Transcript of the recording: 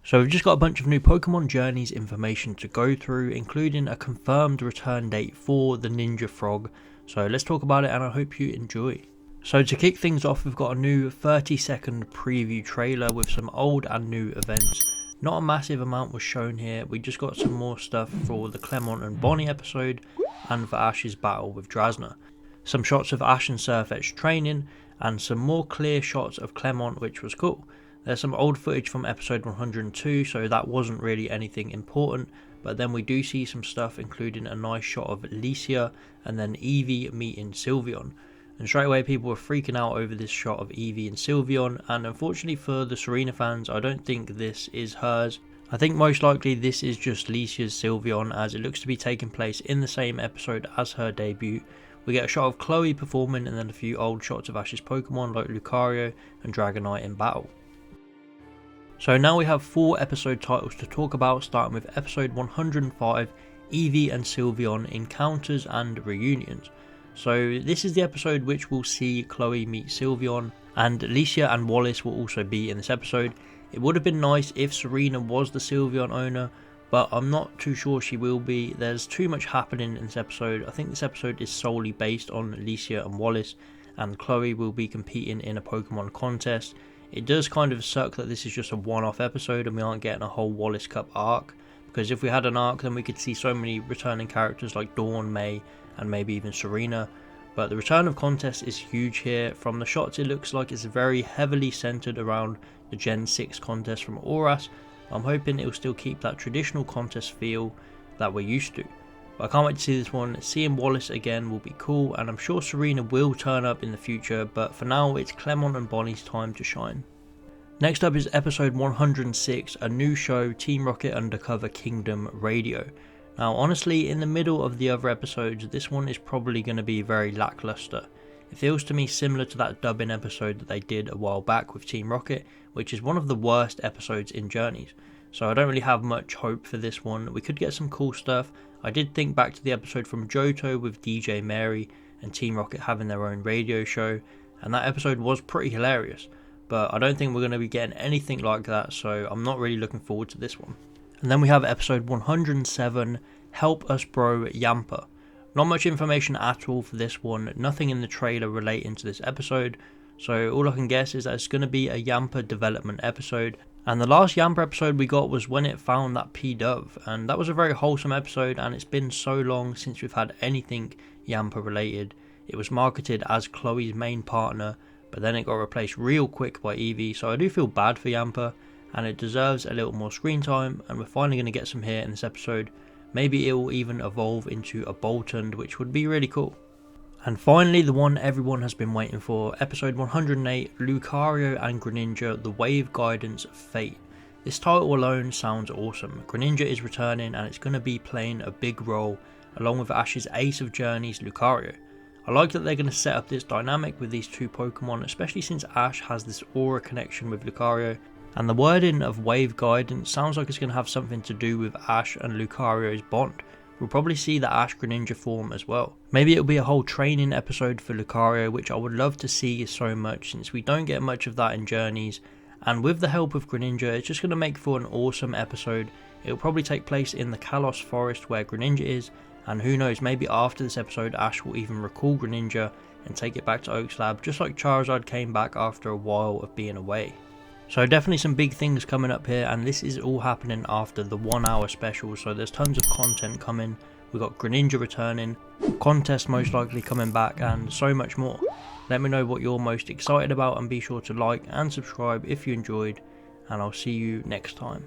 So we've just got a bunch of new Pokemon Journeys information to go through, including a confirmed return date for the Ninja Frog. So let's talk about it and I hope you enjoy. So to kick things off, we've got a new 30-second preview trailer with some old and new events. Not a massive amount was shown here, we just got some more stuff for the Clemont and Bonnie episode and for Ash's battle with Drasna. Some shots of Ash and Sirfetch'd training and some more clear shots of Clemont, which was cool. There's some old footage from episode 102, so that wasn't really anything important, but then we do see some stuff including a nice shot of Lisia and then Eevee meeting Sylveon. And straight away people were freaking out over this shot of Eevee and Sylveon, and unfortunately for the Serena fans, I don't think this is hers. I think most likely this is just Lisia's Sylveon, as it looks to be taking place in the same episode as her debut. We get a shot of Chloe performing and then a few old shots of Ash's Pokemon like Lucario and Dragonite in battle. So now we have 4 episode titles to talk about, starting with episode 105, Eevee and Sylveon Encounters and Reunions. So this is the episode which will see Chloe meet Sylveon, and Lisia and Wallace will also be in this episode. It would have been nice if Serena was the Sylveon owner, but I'm not too sure she will be. There's too much happening in this episode. I think this episode is solely based on Lisia and Wallace, and Chloe will be competing in a Pokemon contest. It does kind of suck that this is just a one-off episode and we aren't getting a whole Wallace Cup arc, because if we had an arc then we could see so many returning characters like Dawn, May and maybe even Serena. But the return of contest is huge here. From the shots it looks like it's very heavily centered around the Gen 6 contest from Auras. I'm hoping it will still keep that traditional contest feel that we're used to. But I can't wait to see this one. Seeing Wallace again will be cool, and I'm sure Serena will turn up in the future, but for now it's Clemont and Bonnie's time to shine. Next up is episode 106, a new show, Team Rocket Undercover Kingdom Radio. Now honestly, in the middle of the other episodes, this one is probably going to be very lackluster. It feels to me similar to that dubbing episode that they did a while back with Team Rocket, which is one of the worst episodes in Journeys. So I don't really have much hope for this one. We could get some cool stuff. I did think back to the episode from Johto with DJ Mary and Team Rocket having their own radio show, and that episode was pretty hilarious. But I don't think we're going to be getting anything like that, so I'm not really looking forward to this one. And then we have episode 107, Help Us Bro Yamper. Not much information at all for this one, nothing in the trailer relating to this episode, so all I can guess is that it's going to be a Yamper development episode. And the last Yamper episode we got was when it found that P-Dove, and that was a very wholesome episode, and it's been so long since we've had anything Yamper related. It was marketed as Chloe's main partner, but then it got replaced real quick by Eevee, so I do feel bad for Yamper, and it deserves a little more screen time, and we're finally going to get some here in this episode. Maybe it will even evolve into a Boltund, which would be really cool. And finally, the one everyone has been waiting for, episode 108, Lucario and Greninja, the Wave Guidance Fate. This title alone sounds awesome. Greninja is returning and it's going to be playing a big role along with Ash's Ace of Journeys, Lucario. I like that they're going to set up this dynamic with these two Pokemon, especially since Ash has this aura connection with Lucario. And the wording of Wave Guidance sounds like it's going to have something to do with Ash and Lucario's bond. We'll probably see the Ash-Greninja form as well. Maybe it'll be a whole training episode for Lucario, which I would love to see so much since we don't get much of that in Journeys. And with the help of Greninja, it's just going to make for an awesome episode. It'll probably take place in the Kalos Forest where Greninja is, and who knows, maybe after this episode Ash will even recall Greninja and take it back to Oak's lab, just like Charizard came back after a while of being away. So definitely some big things coming up here, and this is all happening after the 1 hour special, so there's tons of content coming. We've got Greninja returning, contest most likely coming back, and so much more. Let me know what you're most excited about, and be sure to like and subscribe if you enjoyed, and I'll see you next time.